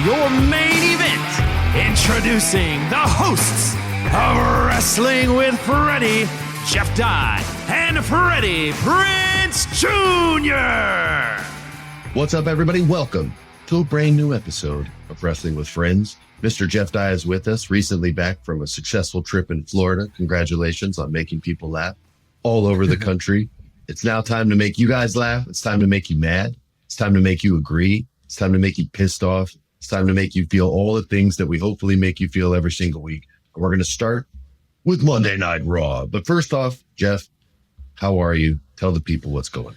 your main event. Introducing the hosts of Wrestling with Freddie, Jeff Dye, and Freddie Prinze Jr. What's up, everybody? Welcome to a brand new episode of Wrestling with Friends. Mr. Jeff Dye is with us, recently back from a successful trip in Florida. Congratulations on making people laugh all over the country. It's now time to make you guys laugh. It's time to make you mad. It's time to make you agree. It's time to make you pissed off. It's time to make you feel all the things that we hopefully make you feel every single week. And we're going to start with Monday Night Raw. But first off, Jeff, how are you? Tell the people what's going on.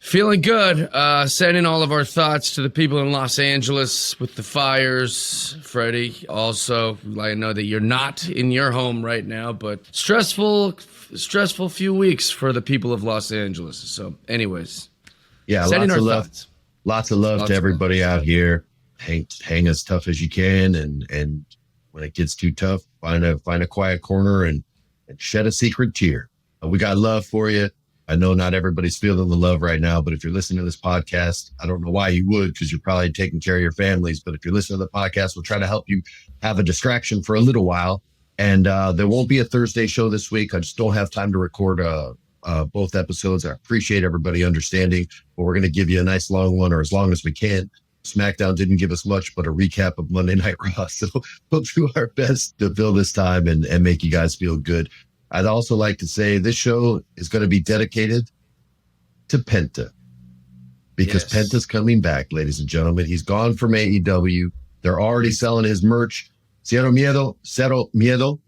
Feeling good. Sending all of our thoughts to the people in Los Angeles with the fires. Freddie, also, I know that you're not in your home right now, but stressful few weeks for the people of Los Angeles. So, anyways, yeah, sending our thoughts. Lots of love to everybody out here. Hang as tough as you can, and when it gets too tough, find a quiet corner and shed a secret tear. We got love for you. I know not everybody's feeling the love right now, but if you're listening to this podcast, I don't know why you would, because you're probably taking care of your families. But if you're listening to the podcast, we'll try to help you have a distraction for a little while. And there won't be a Thursday show this week. I just don't have time to record both episodes. I appreciate everybody understanding, but we're going to give you a nice long one, or as long as we can. SmackDown didn't give us much, but a recap of Monday Night Raw. So we'll do our best to fill this time and make you guys feel good. I'd also like to say this show is going to be dedicated to Penta, because Penta's coming back, ladies and gentlemen. He's gone from AEW. They're already selling his merch. Cero Miedo.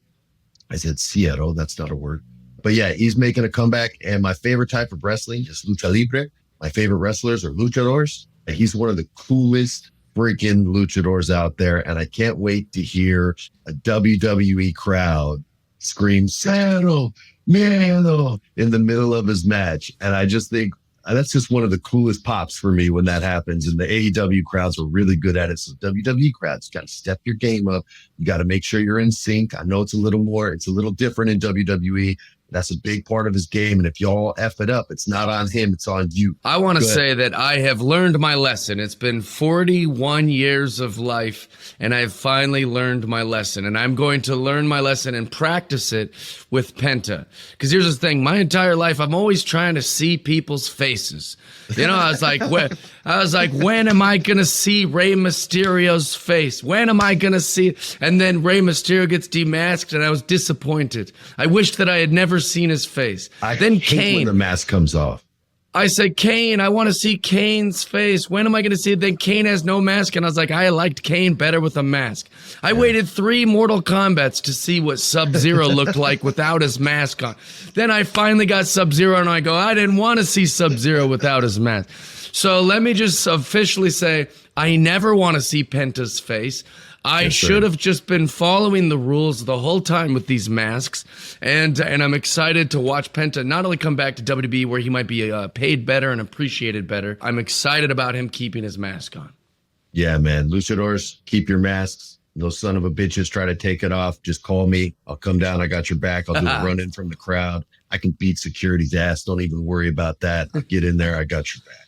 I said Cero. That's not a word. But yeah, he's making a comeback. And my favorite type of wrestling is lucha libre. My favorite wrestlers are luchadors. And he's one of the coolest freaking luchadors out there. And I can't wait to hear a WWE crowd scream Cero Miedo in the middle of his match. And I just think that's just one of the coolest pops for me when that happens. And the AEW crowds are really good at it. So WWE crowds, got to step your game up. You got to make sure you're in sync. I know it's a little different in WWE. That's a big part of his game. And if y'all F it up, it's not on him. It's on you. I want to say that I have learned my lesson. It's been 41 years of life, and I've finally learned my lesson. And I'm going to learn my lesson and practice it with Penta. Because here's the thing. My entire life, I'm always trying to see people's faces. You know, I was like, when am I going to see Rey Mysterio's face? When am I going to see it? And then Rey Mysterio gets demasked, and I was disappointed. I wished that I had never seen his face. Then hate when the mask comes off. I said, Kane, I want to see Kane's face. When am I going to see it? Then Kane has no mask. And I was like, I liked Kane better with a mask. I waited 3 Mortal Kombats to see what Sub-Zero looked like without his mask on. Then I finally got Sub-Zero, and I go, I didn't want to see Sub-Zero without his mask. So let me just officially say, I never want to see Penta's face. I should have just been following the rules the whole time with these masks, and I'm excited to watch Penta not only come back to WWE where he might be paid better and appreciated better. I'm excited about him keeping his mask on. Yeah, man. Luchadors, keep your masks. Those son of a bitches try to take it off. Just call me. I'll come down. I got your back. I'll do a run in from the crowd. I can beat security's ass. Don't even worry about that. I'll get in there. I got your back.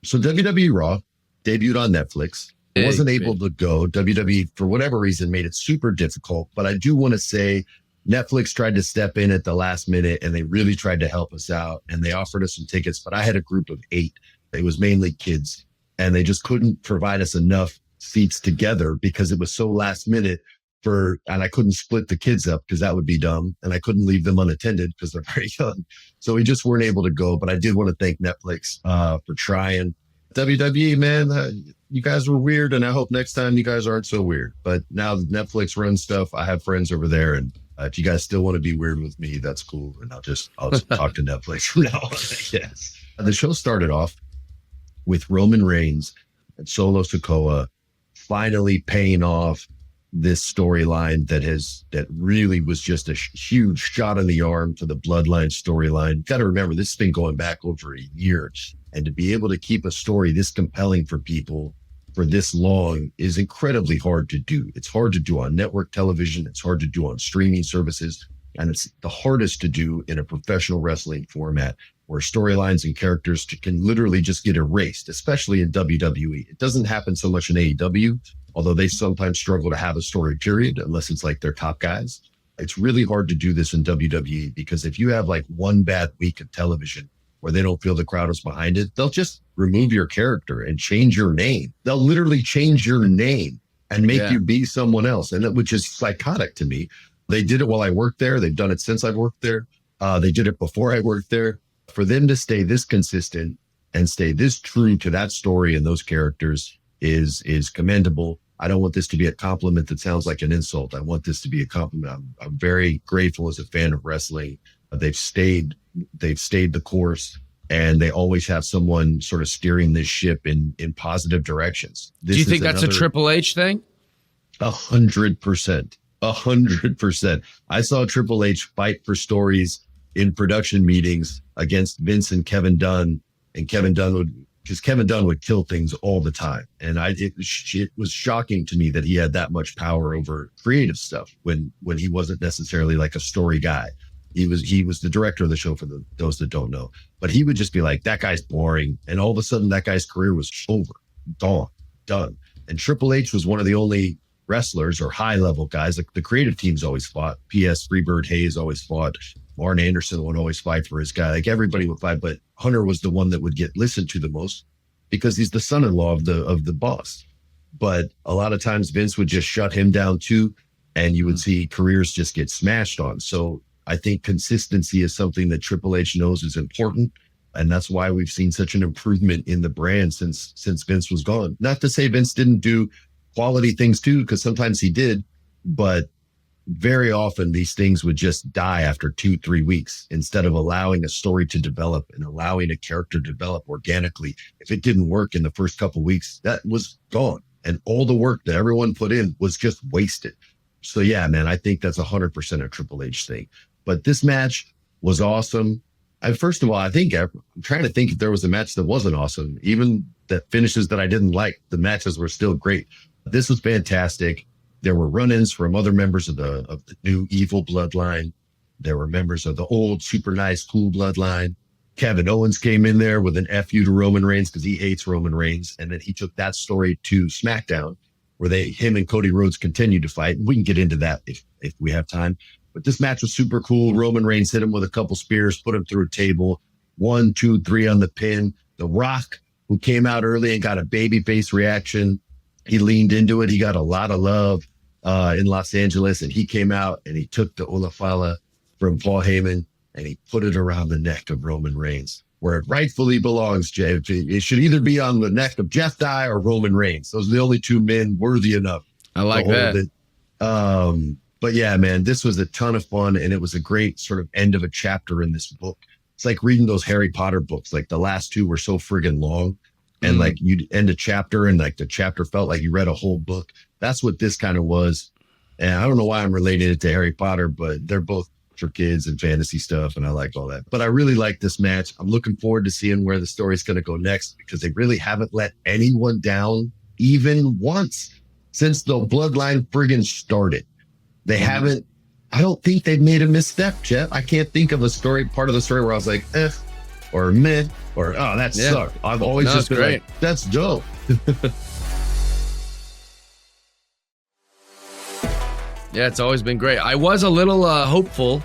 So WWE Raw debuted on Netflix. I wasn't able to go. WWE, for whatever reason, made it super difficult. But I do want to say Netflix tried to step in at the last minute, and they really tried to help us out. And they offered us some tickets, but I had a group of 8. It was mainly kids, and they just couldn't provide us enough seats together because it was so last minute and I couldn't split the kids up because that would be dumb. And I couldn't leave them unattended because they're very young. So we just weren't able to go. But I did want to thank Netflix for trying. WWE, man, you guys were weird, and I hope next time you guys aren't so weird. But now that Netflix runs stuff, I have friends over there, and if you guys still want to be weird with me, that's cool. And I'll just talk to Netflix from now on. Yes. The show started off with Roman Reigns and Solo Sikoa finally paying off this storyline that really was just a huge shot in the arm to the Bloodline storyline. You got to remember, this has been going back over a year. And to be able to keep a story this compelling for people for this long is incredibly hard to do. It's hard to do on network television. It's hard to do on streaming services. And it's the hardest to do in a professional wrestling format where storylines and characters can literally just get erased, especially in WWE. It doesn't happen so much in AEW, although they sometimes struggle to have a story period, unless it's like their top guys. It's really hard to do this in WWE because if you have like one bad week of television where they don't feel the crowd is behind it, they'll just remove your character and change your name. They'll literally change your name and make you be someone else. And that, which is psychotic to me. They did it while I worked there. They've done it since I've worked there. They did it before I worked there. For them to stay this consistent and stay this true to that story and those characters is commendable. I don't want this to be a compliment that sounds like an insult. I want this to be a compliment. I'm very grateful as a fan of wrestling. They've stayed the course, and they always have someone sort of steering this ship in positive directions. Do you think that's a Triple H thing? 100%. 100%. I saw Triple H fight for stories in production meetings against Vince and Kevin Dunn, and Kevin Dunn would kill things all the time. And it was shocking to me that he had that much power over creative stuff when he wasn't necessarily like a story guy. He was the director of the show for those that don't know, but he would just be like, that guy's boring. And all of a sudden that guy's career was over, gone, done. And Triple H was one of the only wrestlers or high level guys. Like the creative teams always fought. P.S. Freebird Hayes always fought. Arn Anderson would always fight for his guy. Like everybody would fight, but Hunter was the one that would get listened to the most because he's the son-in-law of the boss. But a lot of times Vince would just shut him down too, and you would see careers just get smashed on. So I think consistency is something that Triple H knows is important, and that's why we've seen such an improvement in the brand since Vince was gone. Not to say Vince didn't do quality things too, because sometimes he did, but very often these things would just die after 2-3 weeks instead of allowing a story to develop and allowing a character to develop organically. If it didn't work in the first couple of weeks, that was gone. And all the work that everyone put in was just wasted. So yeah, man, I think that's 100% a Triple H thing. But this match was awesome. First of all, I'm trying to think if there was a match that wasn't awesome. Even the finishes that I didn't like, the matches were still great. This was fantastic. There were run-ins from other members of the new evil bloodline. There were members of the old super nice cool bloodline. Kevin Owens came in there with an FU to Roman Reigns because he hates Roman Reigns. And then he took that story to SmackDown where him and Cody Rhodes continued to fight. We can get into that if we have time. But this match was super cool. Roman Reigns hit him with a couple spears, put him through a table. 1, 2, 3 on the pin. The Rock, who came out early and got a babyface reaction, he leaned into it. He got a lot of love in Los Angeles, and he came out and he took the Olafala from Paul Heyman and he put it around the neck of Roman Reigns, where it rightfully belongs, Jay. It should either be on the neck of Jeff Dye or Roman Reigns. Those are the only two men worthy enough. I like that. But yeah, man, this was a ton of fun, and it was a great sort of end of a chapter in this book. It's like reading those Harry Potter books. Like the last two were so friggin' long, and like you'd end a chapter and like the chapter felt like you read a whole book. That's what this kind of was. And I don't know why I'm relating it to Harry Potter, but they're both for kids and fantasy stuff, and I like all that. But I really like this match. I'm looking forward to seeing where the story's going to go next, because they really haven't let anyone down even once since the bloodline friggin' started. They haven't, I don't think they've made a misstep, Jeff. I can't think of part of the story where I was like, or meh, or, oh, that sucked. I've always just been great. Like, that's dope. Yeah, it's always been great. I was a little hopeful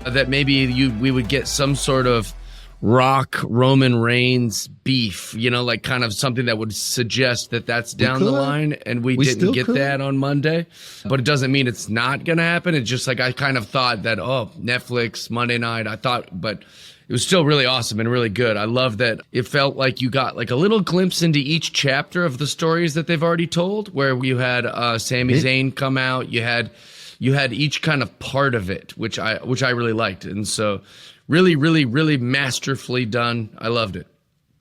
that maybe we would get some sort of Rock Roman Reigns beef, like kind of something that would suggest that that's down the line, and we didn't get that on Monday. But it doesn't mean it's not going to happen. It's just like I kind of thought that, Netflix, Monday night, but it was still really awesome and really good. I love that it felt like you got like a little glimpse into each chapter of the stories that they've already told, where you had Sami Zayn come out, you had each kind of part of it, which I really liked. And so really, really, really masterfully done. I loved it.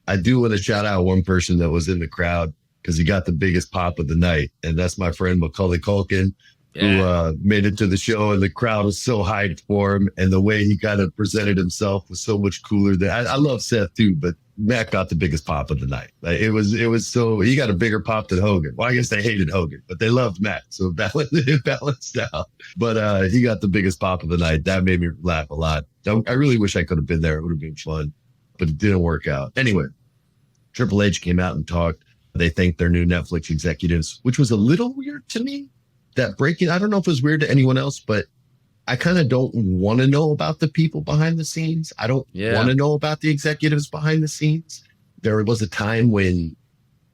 I do want to shout out one person that was in the crowd because he got the biggest pop of the night. And that's my friend Macaulay Culkin, who made it to the show, and the crowd was so hyped for him. And the way he kind of presented himself was so much cooler. I love Seth too, but Matt got the biggest pop of the night. Like, it was so, he got a bigger pop than Hogan. Well, I guess they hated Hogan, but they loved Matt. So it balanced out. But he got the biggest pop of the night. That made me laugh a lot. I really wish I could have been there. It would have been fun, but it didn't work out. Anyway, Triple H came out and talked. They thanked their new Netflix executives, which was a little weird to me. That breaking, I don't know if it was weird to anyone else, but I kind of don't want to know about the people behind the scenes. I don't want to know about the executives behind the scenes. There was a time when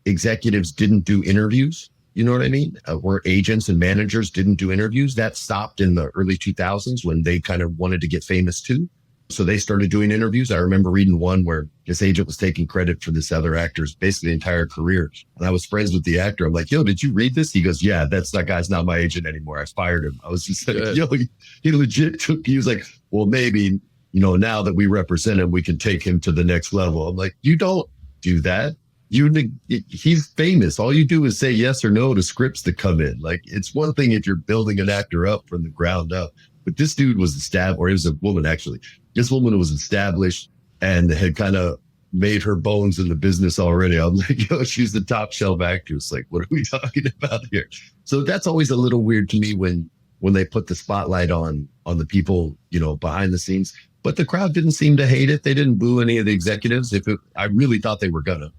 executives didn't do interviews. You know what I mean? Where agents and managers didn't do interviews. That stopped in the early 2000s when they kind of wanted to get famous too. So they started doing interviews. I remember reading one where this agent was taking credit for this other actor's basically entire career. And I was friends with the actor. I'm like, yo, did you read this? He goes, yeah, that guy's not my agent anymore. I fired him. I was just like, yo, he legit he was like, well, maybe, now that we represent him, we can take him to the next level. I'm like, you don't do that. He's famous. All you do is say yes or no to scripts that come in. Like, it's one thing if you're building an actor up from the ground up, but this dude was established, or it was a woman actually. This woman was established and had kind of made her bones in the business already. I'm like, yo, she's the top shelf actress. Like, what are we talking about here? So that's always a little weird to me when they put the spotlight on the people, behind the scenes. But the crowd didn't seem to hate it. They didn't boo any of the executives. I really thought they were gonna.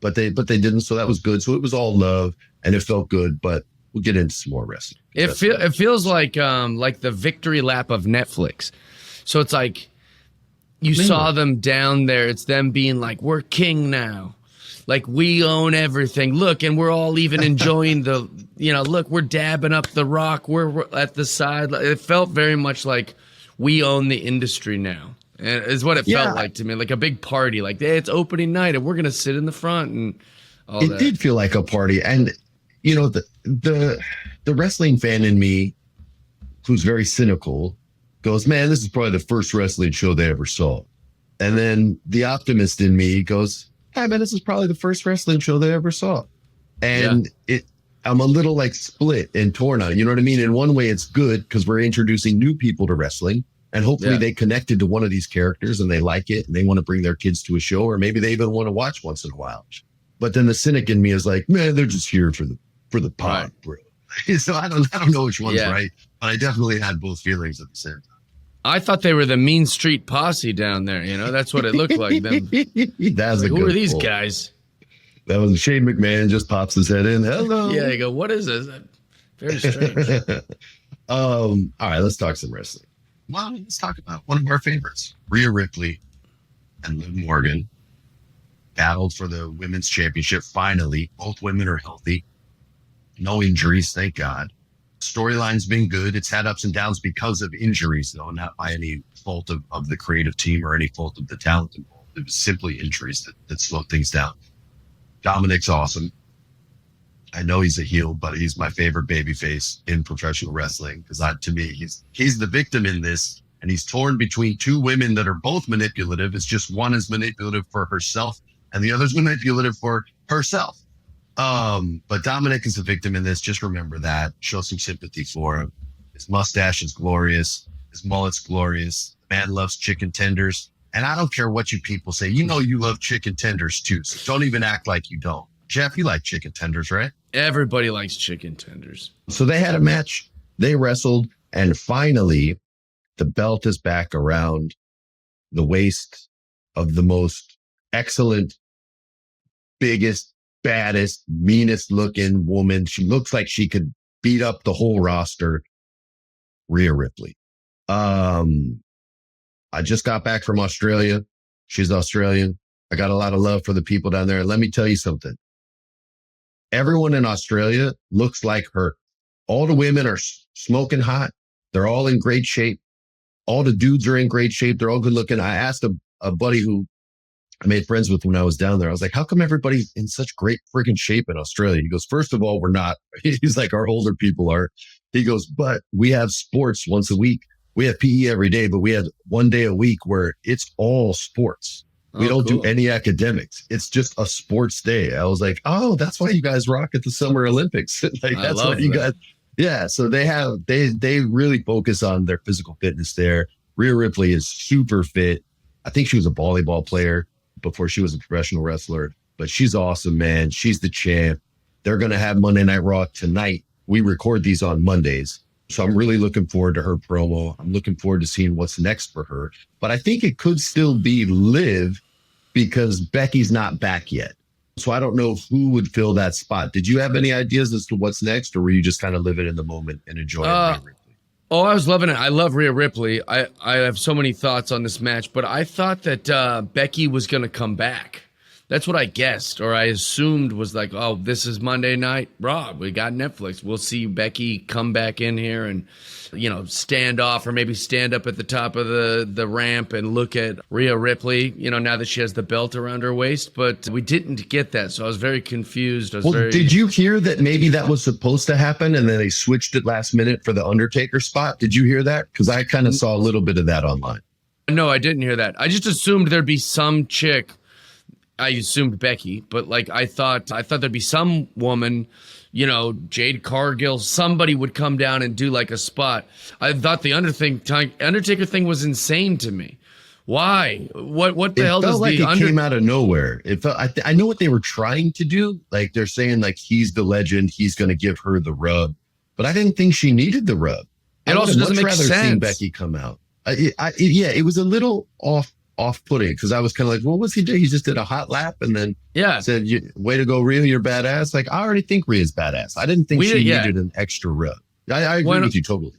But they didn't, so that was good. So it was all love, and it felt good. But we'll get into some more wrestling. It feels like the victory lap of Netflix. So it's like you saw them down there. It's them being like, "We're king now, like we own everything. Look, and we're all even enjoying the, look, we're dabbing up the Rock. We're at the side." It felt very much like we own the industry now. And is what it felt like to me, like a big party. Like, hey, it's opening night, and we're gonna sit in the front and all that. It did feel like a party, and the wrestling fan in me, who's very cynical, goes, "Man, this is probably the first wrestling show they ever saw." And then the optimist in me goes, "Hey, man, this is probably the first wrestling show they ever saw." And I'm a little like split and torn on it. You know what I mean? In one way, it's good because we're introducing new people to wrestling. And hopefully they connected to one of these characters and they like it and they want to bring their kids to a show, or maybe they even want to watch once in a while. But then the cynic in me is like, man, they're just here for the pod, bro. So I don't know which one's right, but I definitely had both feelings at the same time. I thought they were the Mean Street Posse down there. That's what it looked like. Them. Who are these guys? That was Shane McMahon just pops his head in. Hello. Yeah, you go, what is this? Very strange. All right, let's talk some wrestling. Well, let's talk about one of our favorites. Rhea Ripley and Liv Morgan battled for the women's championship. Finally, both women are healthy. No injuries, thank God. Storyline's been good. It's had ups and downs because of injuries, though, not by any fault of the creative team or any fault of the talent involved. It was simply injuries that slowed things down. Dominic's awesome. I know he's a heel, but he's my favorite babyface in professional wrestling because to me, he's the victim in this, and he's torn between two women that are both manipulative. It's just one is manipulative for herself and the other's manipulative for herself. But Dominic is the victim in this. Just remember that. Show some sympathy for him. His mustache is glorious. His mullet's glorious. The man loves chicken tenders. And I don't care what you people say. You love chicken tenders too. So don't even act like you don't. Jeff, you like chicken tenders, right? Everybody likes chicken tenders. So they had a match. They wrestled. And finally, the belt is back around the waist of the most excellent, biggest, baddest, meanest looking woman. She looks like she could beat up the whole roster. Rhea Ripley. I just got back from Australia. She's Australian. I got a lot of love for the people down there. Let me tell you something. Everyone in Australia looks like her. All the women are smoking hot. They're all in great shape. All the dudes are in great shape. They're all good looking. I asked a buddy who I made friends with when I was down there. I was like, how come everybody's in such great freaking shape in Australia? He goes, first of all, we're not. He's like, our older people are. He goes, but we have sports once a week. We have PE every day, but we have one day a week where it's all sports. We don't do any academics. It's just a sports day. I was like, oh, that's why you guys rock at the Summer Olympics. Like that's what you guys. Yeah. So they really focus on their physical fitness there. Rhea Ripley is super fit. I think she was a volleyball player before she was a professional wrestler, but she's awesome, man. She's the champ. They're going to have Monday Night Raw tonight. We record these on Mondays. So I'm really looking forward to her promo. I'm looking forward to seeing what's next for her. But I think it could still be Liv because Becky's not back yet. So I don't know who would fill that spot. Did you have any ideas as to what's next, or were you just kind of living in the moment and enjoying Rhea Ripley? Oh, I was loving it. I love Rhea Ripley. I have so many thoughts on this match, but I thought that Becky was going to come back. That's what I guessed, or I assumed was like, oh, this is Monday Night Raw. We got Netflix. We'll see Becky come back in here and, stand off or maybe stand up at the top of the ramp and look at Rhea Ripley, now that she has the belt around her waist. But we didn't get that, so I was very confused. Did you hear that maybe that was supposed to happen and then they switched it last minute for the Undertaker spot? Did you hear that? Because I kind of saw a little bit of that online. No, I didn't hear that. I just assumed there'd be some chick. I assumed Becky, but I thought there'd be some woman, Jade Cargill, somebody would come down and do like a spot. I thought the Undertaker thing was insane to me. Why? What the hell does the Undertaker came out of nowhere? It felt. I know what they were trying to do. Like they're saying, like he's the legend, he's going to give her the rub, but I didn't think she needed the rub. It also doesn't make sense. Seen Becky come out. It was a little off-putting because I was kind of like, well, what's he do? He just did a hot lap and then said, way to go, Rhea, you're badass. Like, I already think Rhea's badass. I didn't think she needed an extra rub. I agree with you totally.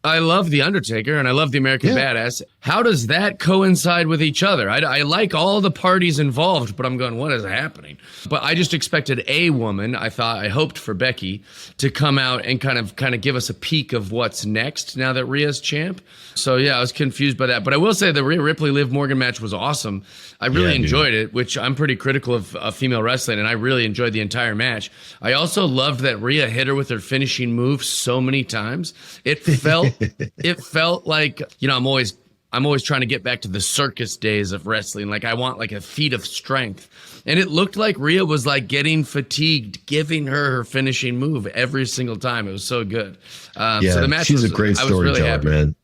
I love The Undertaker and I love the American Badass. How does that coincide with each other? I like all the parties involved, but I'm going, what is happening? But I just expected a woman. I hoped for Becky to come out and kind of give us a peek of what's next now that Rhea's champ. So I was confused by that. But I will say the Rhea Ripley Liv Morgan match was awesome. I really enjoyed it, which I'm pretty critical of female wrestling, and I really enjoyed the entire match. I also loved that Rhea hit her with her finishing move so many times. It felt like, I'm always trying to get back to the circus days of wrestling. Like I want like a feat of strength. And it looked like Rhea was like getting fatigued, giving her finishing move every single time. It was so good. So the match she's a great storyteller, man.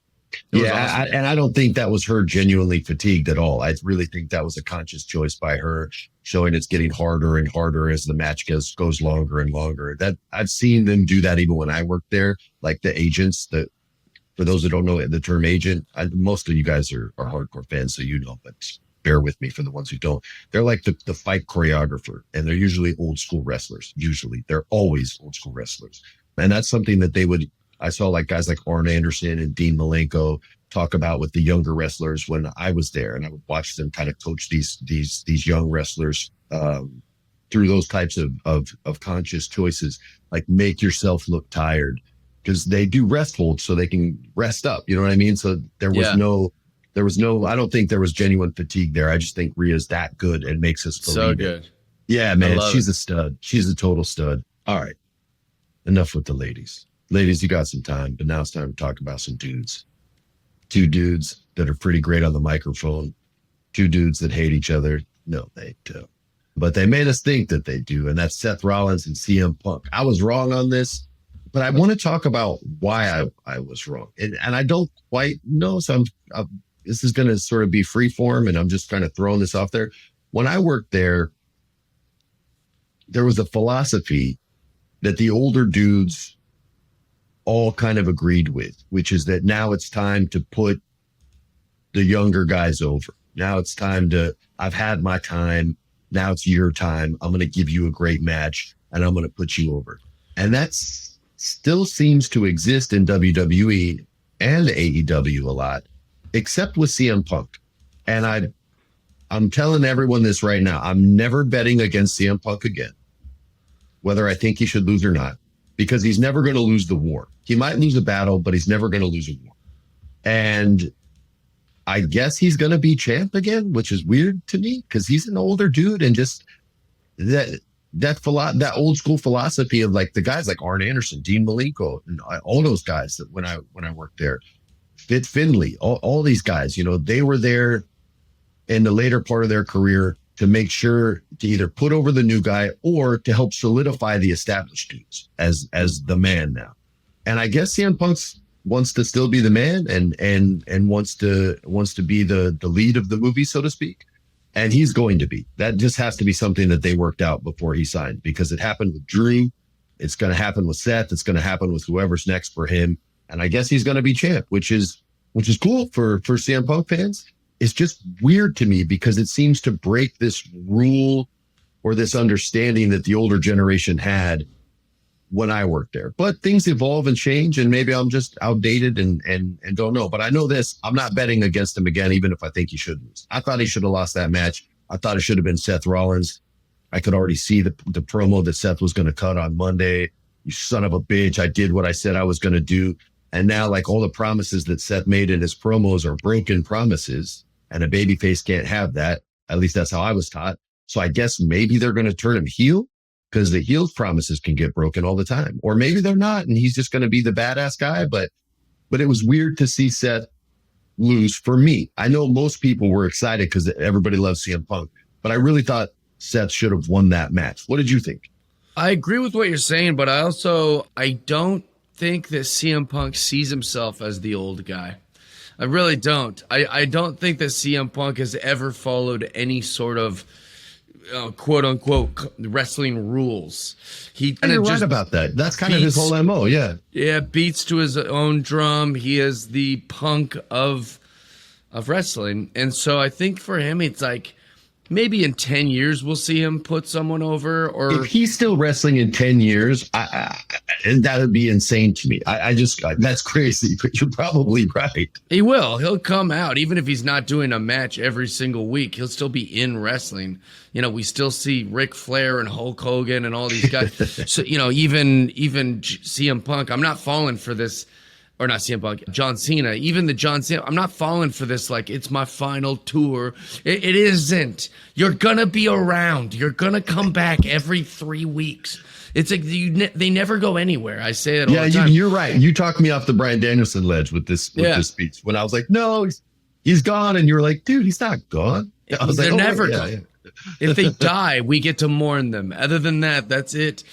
Awesome. And I don't think that was her genuinely fatigued at all. I really think that was a conscious choice by her, showing it's getting harder and harder as the match goes longer and longer. That I've seen them do that even when I worked there, like the agents that. For those that don't know the term agent, most of you guys are hardcore fans, so but bear with me for the ones who don't. They're like the fight choreographer, and they're usually old school wrestlers. Usually, they're always old school wrestlers, and that's something that I saw like guys like Arn Anderson and Dean Malenko talk about with the younger wrestlers when I was there, and I would watch them kind of coach these young wrestlers through those types of conscious choices, like make yourself look tired. Because they do rest holds so they can rest up. You know what I mean? So there was no, I don't think there was genuine fatigue there. I just think Rhea's that good and makes us believe so it. Good. Yeah, man, she's a stud. She's a total stud. All right. Enough with the ladies. Ladies, you got some time, but now it's time to talk about some dudes. Two dudes that are pretty great on the microphone. Two dudes that hate each other. No, they don't. But they made us think that they do, and that's Seth Rollins and CM Punk. I was wrong on this. But I want to talk about why I was wrong. And I don't quite know. So this is going to sort of be free form, and I'm just kind of throwing this off there. When I worked there was a philosophy that the older dudes all kind of agreed with, which is that now it's time to put the younger guys over. Now it's time I've had my time. Now it's your time. I'm going to give you a great match, and I'm going to put you over. And that's still seems to exist in WWE and AEW a lot, except with CM Punk. And I'm telling everyone this right now. I'm never betting against CM Punk again, whether I think he should lose or not, because he's never going to lose the war. He might lose a battle, but he's never going to lose a war. And I guess he's going to be champ again, which is weird to me because he's an older dude, and just that old school philosophy of like the guys like Arn Anderson, Dean Malenko, and all those guys that when I worked there, Fit Finley, all these guys, they were there in the later part of their career to make sure to either put over the new guy or to help solidify the established dudes as the man now. And I guess CM Punk wants to still be the man and wants to be the lead of the movie, so to speak. And he's going to be. That just has to be something that they worked out before he signed, because it happened with Drew. It's going to happen with Seth. It's going to happen with whoever's next for him. And I guess he's going to be champ, which is cool for CM Punk fans. It's just weird to me because it seems to break this rule or this understanding that the older generation had when I worked there. But things evolve and change, and maybe I'm just outdated and don't know. But I know this, I'm not betting against him again, even if I think he should lose. I thought he should have lost that match. I thought it should have been Seth Rollins. I could already see the promo that Seth was going to cut on Monday. You son of a bitch. I did what I said I was going to do. And now, like, all the promises that Seth made in his promos are broken promises, and a babyface can't have that. At least that's how I was taught. So I guess maybe they're going to turn him heel, because the heel's promises can get broken all the time. Or maybe they're not, and he's just going to be the badass guy. But it was weird to see Seth lose for me. I know most people were excited because everybody loves CM Punk, but I really thought Seth should have won that match. What did you think? I agree with what you're saying, but I don't think that CM Punk sees himself as the old guy. I really don't. I don't think that CM Punk has ever followed any sort of quote unquote wrestling rules. You're right about that. That's kind of his whole MO. Yeah. Yeah. Beats to his own drum. He is the Punk of wrestling. And so I think for him, it's like, maybe in 10 years, we'll see him put someone over. Or if he's still wrestling in 10 years, that would be insane to me. That's crazy, but you're probably right. He will. He'll come out. Even if he's not doing a match every single week, he'll still be in wrestling. You know, we still see Ric Flair and Hulk Hogan and all these guys. So, you know, even CM Punk, I'm not falling for this. Or not CM Punk, John Cena, even the John Cena. I'm not falling for this like it's my final tour. It isn't. You're going to be around. You're going to come back every 3 weeks. It's like they never go anywhere. I say it all the time. Yeah, you're right. You talked me off the Bryan Danielson ledge with this speech when I was like, no, he's gone. And you were like, dude, he's not gone. I was They're like, never gone. Yeah. If they die, we get to mourn them. Other than that, that's it.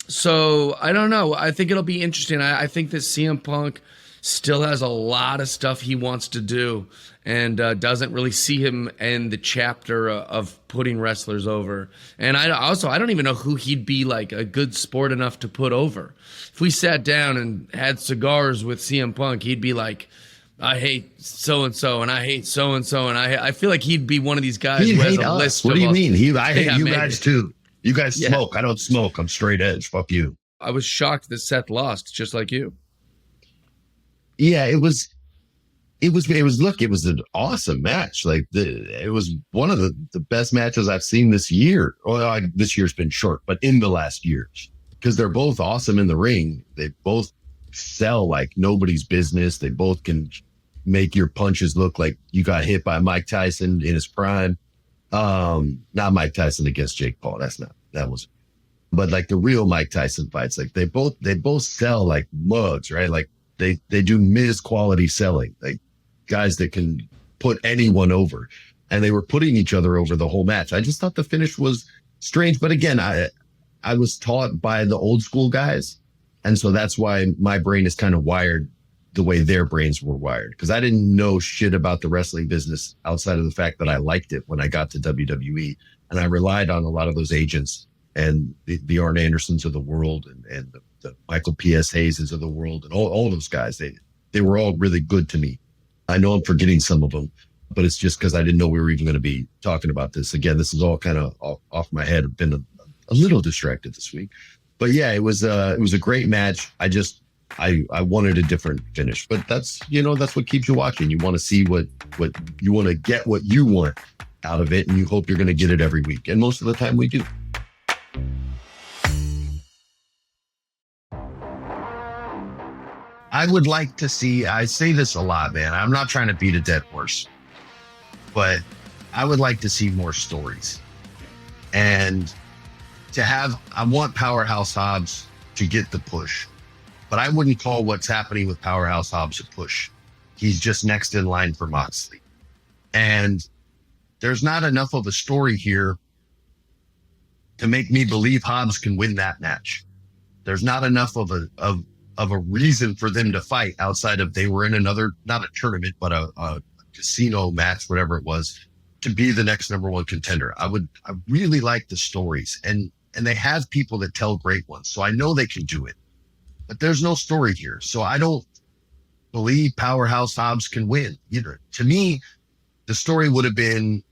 So I don't know. I think it'll be interesting. I think that CM Punk still has a lot of stuff he wants to do, and doesn't really see him in the chapter of putting wrestlers over. And I don't even know who he'd be like a good sport enough to put over. If we sat down and had cigars with CM Punk, he'd be like, I hate so-and-so, and I hate so-and-so, and I feel like he'd be one of these guys who has a list. What do you mean? I hate you guys too. You guys smoke. I don't smoke. I'm straight edge. Fuck you. I was shocked that Seth lost, just like you. Yeah, it was an awesome match. Like it was one of the best matches I've seen this year. Well, this year's been short, but in the last year, because they're both awesome in the ring. They both sell like nobody's business. They both can make your punches look like you got hit by Mike Tyson in his prime. Not Mike Tyson against Jake Paul. But like the real Mike Tyson fights, like they both sell like mugs, right? Like they do Miz quality selling, like guys that can put anyone over, and they were putting each other over the whole match. I just thought the finish was strange, but again, I was taught by the old school guys, and so that's why my brain is kind of wired the way their brains were wired, because I didn't know shit about the wrestling business outside of the fact that I liked it when I got to WWE, and I relied on a lot of those agents and the Arn Andersons of the world and the Michael P.S. Hayeses of the world and all those guys. They were all really good to me. I know I'm forgetting some of them, but it's just because I didn't know we were even going to be talking about this. Again, this is all kind of off my head. I've been a little distracted this week. But yeah, it was a great match. I wanted a different finish, but that's what keeps you watching. You want to see what you want to get, what you want out of it, and you hope you're going to get it every week. And most of the time we do. I would like to see, I say this a lot, man. I'm not trying to beat a dead horse, but I would like to see more stories. And I want Powerhouse Hobbs to get the push, but I wouldn't call what's happening with Powerhouse Hobbs a push. He's just next in line for Moxley. And there's not enough of a story here to make me believe Hobbs can win that match. There's not enough of a reason for them to fight outside of they were in another, not a tournament, but a casino match, whatever it was, to be the next number one contender. I really like the stories, and they have people that tell great ones. So I know they can do it, but there's no story here. So I don't believe Powerhouse Hobbs can win either. To me, the story would have been,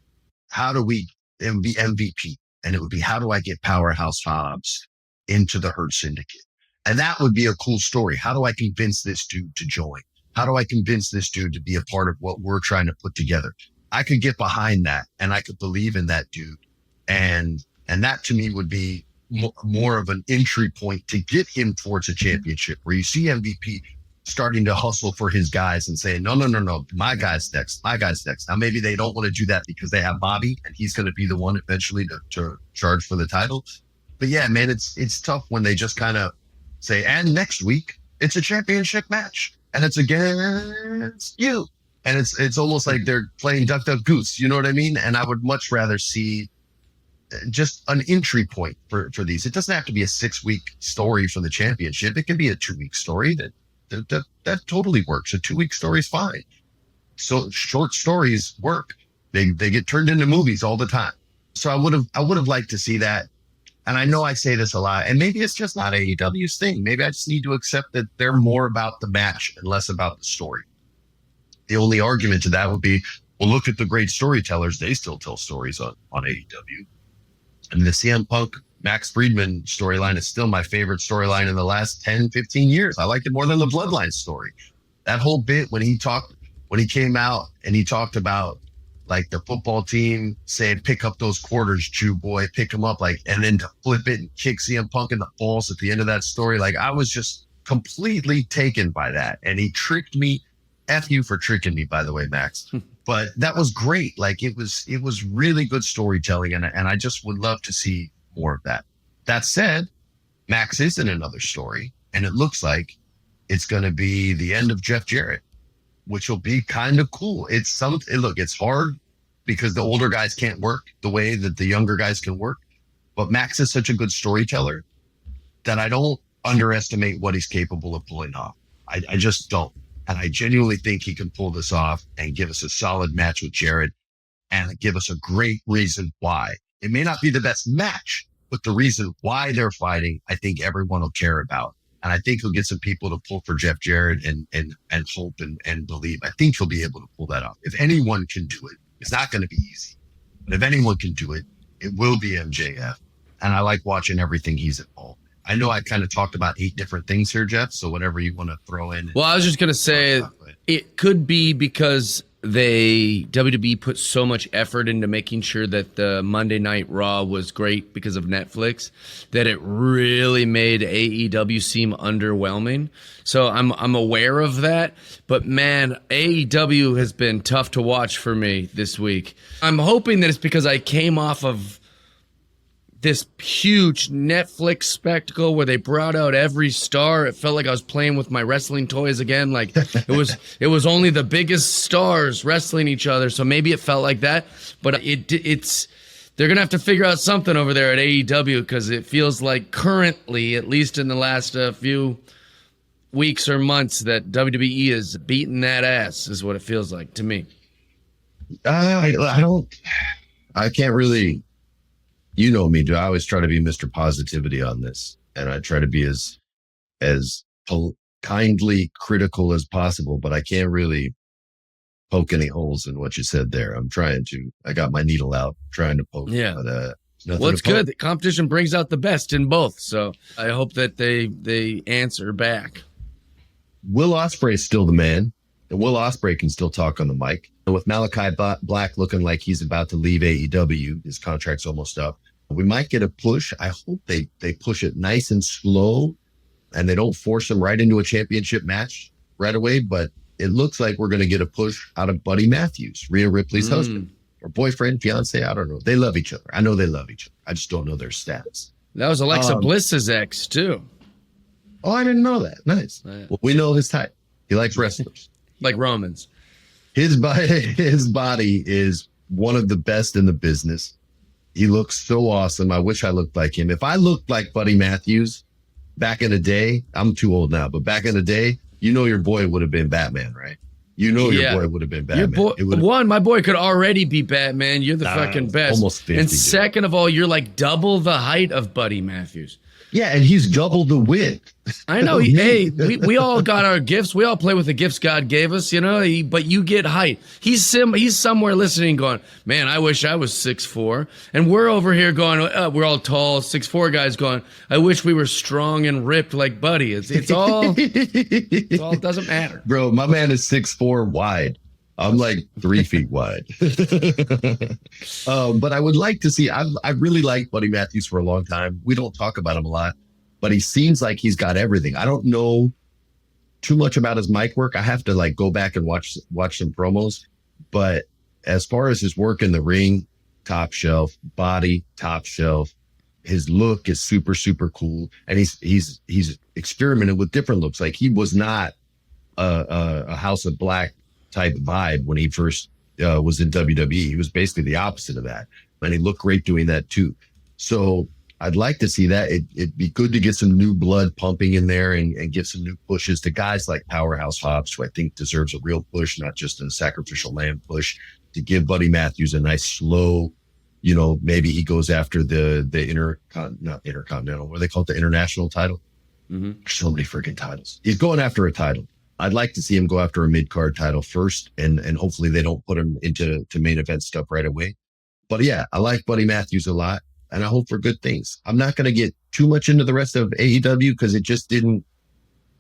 how do we MVP? And it would be, how do I get Powerhouse Hobbs into the Hurt Syndicate? And that would be a cool story. How do I convince this dude to join? How do I convince this dude to be a part of what we're trying to put together? I could get behind that, and I could believe in that dude. And that to me would be more of an entry point to get him towards a championship, where you see MVP starting to hustle for his guys and saying, no, my guy's next. Now, maybe they don't want to do that because they have Bobby and he's going to be the one eventually to charge for the title. But yeah, man, it's tough when they just kind of say, and next week it's a championship match and it's against you. And it's almost like they're playing Duck Duck Goose. You know what I mean? And I would much rather see just an entry point for these. It doesn't have to be a 6-week story for the championship. It can be a 2-week story that totally works. A 2-week story is fine. So short stories work. They get turned into movies all the time. So I would have liked to see that. And I know I say this a lot, and maybe it's just not AEW's thing. Maybe I just need to accept that they're more about the match and less about the story. The only argument to that would be, well, look at the great storytellers. They still tell stories on AEW. And the CM Punk Max Friedman storyline is still my favorite storyline in the last 10, 15 years. I liked it more than the Bloodline story. That whole bit when he came out and he talked about like the football team saying, pick up those quarters, Jew boy, pick them up, like, and then to flip it and kick CM Punk in the balls at the end of that story. Like, I was just completely taken by that. And he tricked me. F you for tricking me, by the way, Max. But that was great. Like, it was really good storytelling. And I just would love to see more of that. That said, Max is in another story, and it looks like it's going to be the end of Jeff Jarrett, which will be kind of cool. It's hard because the older guys can't work the way that the younger guys can work. But Max is such a good storyteller that I don't underestimate what he's capable of pulling off. I just don't. And I genuinely think he can pull this off and give us a solid match with Jarrett and give us a great reason why. It may not be the best match, but the reason why they're fighting, I think everyone will care about. And I think he'll get some people to pull for Jeff Jarrett and hope and believe. I think he'll be able to pull that off. If anyone can do it, it's not going to be easy. But if anyone can do it, it will be MJF. And I like watching everything he's involved in. I know I kind of talked about 8 different things here, Jeff. So whatever you want to throw in. Well, I was just going to say it could be because WWE put so much effort into making sure that the Monday Night Raw was great because of Netflix that it really made AEW seem underwhelming. So I'm aware of that. But man, AEW has been tough to watch for me this week. I'm hoping that it's because I came off of this huge Netflix spectacle where they brought out every star. It felt like I was playing with my wrestling toys again. Like it was only the biggest stars wrestling each other. So maybe it felt like that, but they're going to have to figure out something over there at AEW because it feels like currently, at least in the last few weeks or months, that WWE is beating that ass is what it feels like to me. I can't really, you know me, dude. I always try to be Mr. Positivity on this, and I try to be as kindly critical as possible, but I can't really poke any holes in what you said there. I'm trying to. I got my needle out, trying to poke. Yeah. But, well, it's good. The competition brings out the best in both, so I hope that they answer back. Will Ospreay's still the man, and Will Ospreay can still talk on the mic. And with Malachi Black looking like he's about to leave AEW, his contract's almost up. We might get a push. I hope they push it nice and slow and they don't force him right into a championship match right away. But it looks like we're going to get a push out of Buddy Matthews, Rhea Ripley's husband or boyfriend, fiance. I don't know. They love each other. I know they love each other. I just don't know their status. That was Alexa Bliss's ex too. Oh, I didn't know that. Nice. Yeah. Well, we know his type. He likes wrestlers. Like Romans. His body is one of the best in the business. He looks so awesome. I wish I looked like him. If I looked like Buddy Matthews back in the day, I'm too old now, but back in the day, you know your boy would have been Batman, right? You know your boy would have been Batman. My boy could already be Batman. You're the fucking best. Almost 50. And second of all, you're like double the height of Buddy Matthews. Yeah, and he's double the width. I know. Hey, we all got our gifts. We all play with the gifts God gave us, you know. But you get height. He's somewhere listening, going, "Man, I wish I was 6'4". And we're over here going, we're all tall 6'4" guys going, "I wish we were strong and ripped like Buddy." It's all it doesn't matter, bro. My man is 6'4" wide. I'm like 3 feet wide. But I would like to see, I really liked Buddy Matthews for a long time. We don't talk about him a lot, but he seems like he's got everything. I don't know too much about his mic work. I have to like go back and watch some promos. But as far as his work in the ring, top shelf, body, top shelf. His look is super, super cool. And he's experimented with different looks. Like he was not a House of Black type vibe when he first was in WWE. He was basically the opposite of that, and he looked great doing that too. So I'd like to see that. It'd be good to get some new blood pumping in there and give some new pushes to guys like Powerhouse Hobbs, who I think deserves a real push, not just a sacrificial lamb push, to give Buddy Matthews a nice slow, you know, maybe he goes after the not intercontinental, what do they call it, the international title? Mm-hmm. So many freaking titles. He's going after a title. I'd like to see him go after a mid-card title first, and hopefully they don't put him into main event stuff right away. But yeah, I like Buddy Matthews a lot, and I hope for good things. I'm not going to get too much into the rest of AEW because it just didn't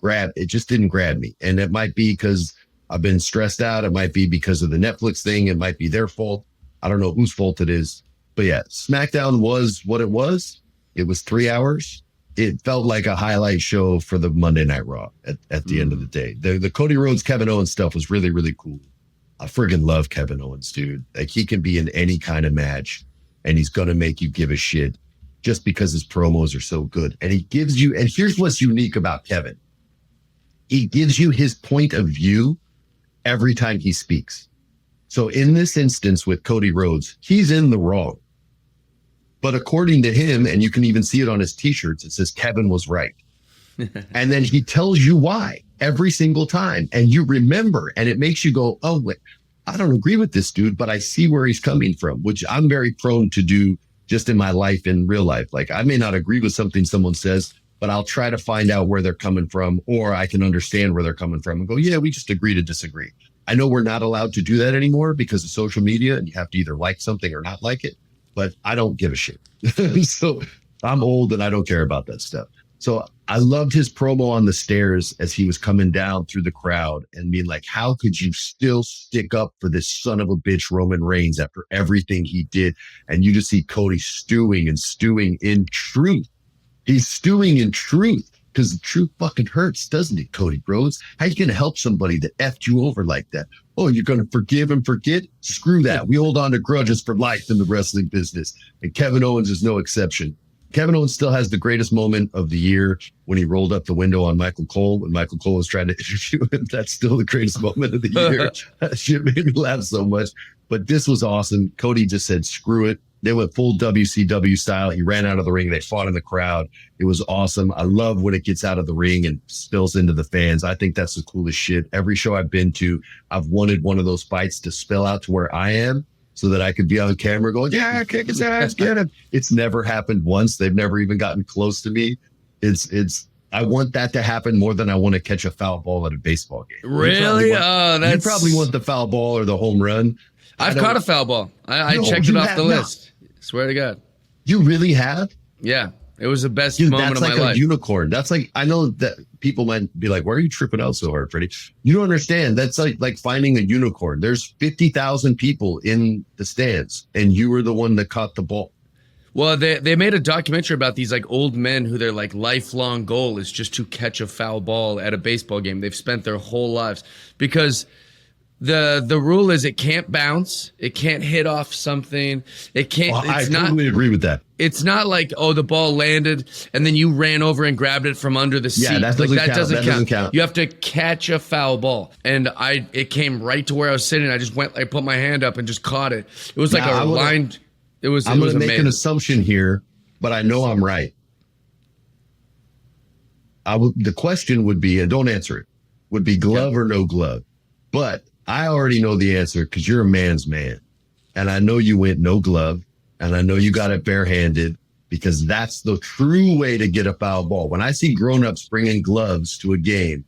grab me. And it might be because I've been stressed out. It might be because of the Netflix thing. It might be their fault. I don't know whose fault it is. But yeah, SmackDown was what it was. It was 3 hours. It felt like a highlight show for the Monday Night Raw at the end of the day. The Cody Rhodes, Kevin Owens stuff was really, really cool. I friggin' love Kevin Owens, dude. Like he can be in any kind of match and he's going to make you give a shit just because his promos are so good. And he gives you, and here's what's unique about Kevin. He gives you his point of view every time he speaks. So in this instance with Cody Rhodes, he's in the wrong. But according to him, and you can even see it on his t-shirts, it says Kevin was right. And then he tells you why every single time. And you remember, and it makes you go, oh, wait, I don't agree with this dude, but I see where he's coming from, which I'm very prone to do just in my life, in real life. Like I may not agree with something someone says, but I'll try to find out where they're coming from, or I can understand where they're coming from and go, yeah, we just agree to disagree. I know we're not allowed to do that anymore because of social media, and you have to either like something or not like it. But I don't give a shit. So I'm old and I don't care about that stuff. So I loved his promo on the stairs as he was coming down through the crowd and being like, how could you still stick up for this son of a bitch Roman Reigns after everything he did? And you just see Cody stewing in truth. He's stewing in truth because the truth fucking hurts, doesn't it, Cody Rhodes? How you going to help somebody that effed you over like that? Oh, you're going to forgive and forget? Screw that. We hold on to grudges for life in the wrestling business. And Kevin Owens is no exception. Kevin Owens still has the greatest moment of the year when he rolled up the window on Michael Cole when Michael Cole was trying to interview him. That's still the greatest moment of the year. That shit made me laugh so much. But this was awesome. Cody just said, screw it. They went full WCW style. He ran out of the ring. They fought in the crowd. It was awesome. I love when it gets out of the ring and spills into the fans. I think that's the coolest shit. Every show I've been to, I've wanted one of those fights to spill out to where I am so that I could be on camera going, yeah, kick his ass, get him. It's never happened once. They've never even gotten close to me. I want that to happen more than I want to catch a foul ball at a baseball game. Really? You probably want the foul ball or the home run. I've caught a foul ball. I checked it off the list. Swear to God. You really have? Yeah. It was the best moment of my life. That's like a unicorn. That's like, I know that people might be like, why are you tripping out so hard, Freddie? You don't understand. That's like finding a unicorn. There's 50,000 people in the stands, and you were the one that caught the ball. Well, they made a documentary about these like old men who their like lifelong goal is just to catch a foul ball at a baseball game. They've spent their whole lives because the rule is it can't bounce, it can't hit off something, it can't. Well, I totally agree with that. It's not like, oh, the ball landed and then you ran over and grabbed it from under the seat. Yeah, that doesn't count. You have to catch a foul ball, and it came right to where I was sitting. I put my hand up and just caught it. It was like a line. I'm going to make an assumption here, but I know I'm right. The question would be, and don't answer it, would be glove or no glove. But I already know the answer because you're a man's man. And I know you went no glove, and I know you got it barehanded. because that's the true way to get a foul ball. When I see grown-ups bringing gloves to a game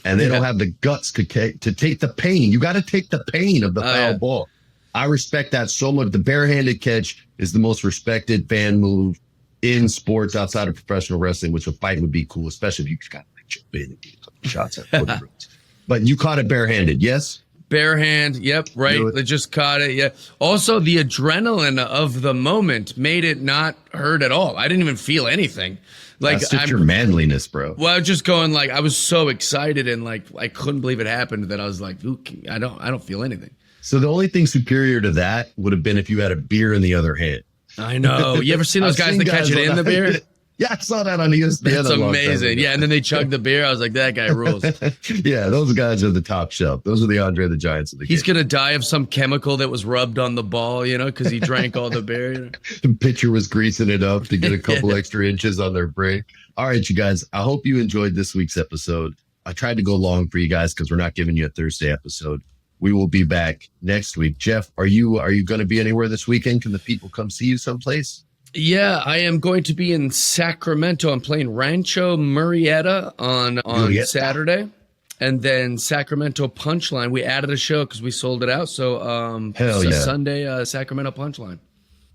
and they don't have the guts to take the pain, you got to take the pain of the foul ball. I respect that so much. The barehanded catch is the most respected fan move in sports outside of professional wrestling, which a fight would be cool, especially if you got to jump in and get a couple shots at But you caught it barehanded, yes? Bare hand, yep, right. They just caught it, yeah. Also, the adrenaline of the moment made it not hurt at all. I didn't even feel anything. Like, that's just your manliness, bro. Well, I was just going like, I was so excited and like I couldn't believe it happened that I was like, ooh, I don't feel anything. So the only thing superior to that would have been if you had a beer in the other hand. I know. You ever seen those guys that catch it in the beer? Yeah, I saw that on ESPN. That's amazing. Yeah, and then they chug the beer. I was like, that guy rules. Yeah, those guys are the top shelf. Those are the Andre the Giants of the game. He's going to die of some chemical that was rubbed on the ball, because he drank all the beer. The pitcher was greasing it up to get a couple extra inches on their break. All right, you guys, I hope you enjoyed this week's episode. I tried to go long for you guys because we're not giving you a Thursday episode. We will be back next week. Jeff, are you going to be anywhere this weekend? Can the people come see you someplace? Yeah, I am going to be in Sacramento. I'm playing Rancho Murrieta on Saturday. And then Sacramento Punchline. We added a show because we sold it out. So Sunday, Sacramento Punchline.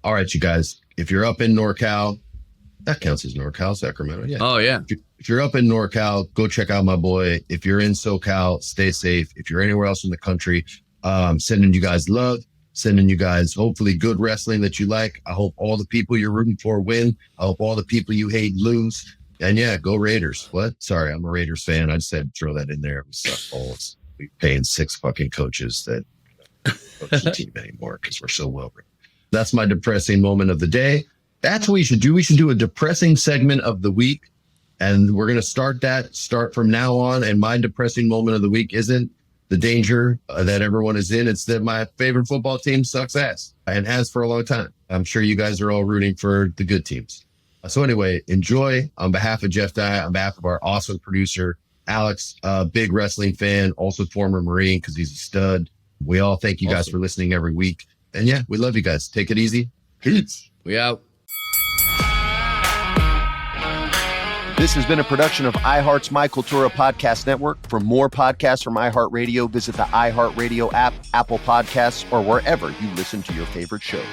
All right, you guys. If you're up in NorCal, that counts as NorCal, Sacramento. Yeah. Oh, yeah. If you're up in NorCal, go check out my boy. If you're in SoCal, stay safe. If you're anywhere else in the country, sending you guys love. Sending you guys hopefully good wrestling that you like. I hope all the people you're rooting for win. I hope all the people you hate lose. And yeah, go Raiders. What? Sorry, I'm a Raiders fan. I just had to throw that in there. We suck balls. We're paying 6 fucking coaches that don't coach the team anymore because we're so well. That's my depressing moment of the day. That's what we should do. We should do a depressing segment of the week. And we're going to start from now on. And my depressing moment of the week isn't the danger that everyone is in. It's that my favorite football team sucks ass and has for a long time. I'm sure you guys are all rooting for the good teams. So anyway, enjoy. On behalf of Jeff Dye, on behalf of our awesome producer, Alex, big wrestling fan, also former Marine because he's a stud. We all thank you guys for listening every week. And yeah, we love you guys. Take it easy. Peace. We out. This has been a production of iHeart's My Cultura Podcast Network. For more podcasts from iHeartRadio, visit the iHeartRadio app, Apple Podcasts, or wherever you listen to your favorite shows.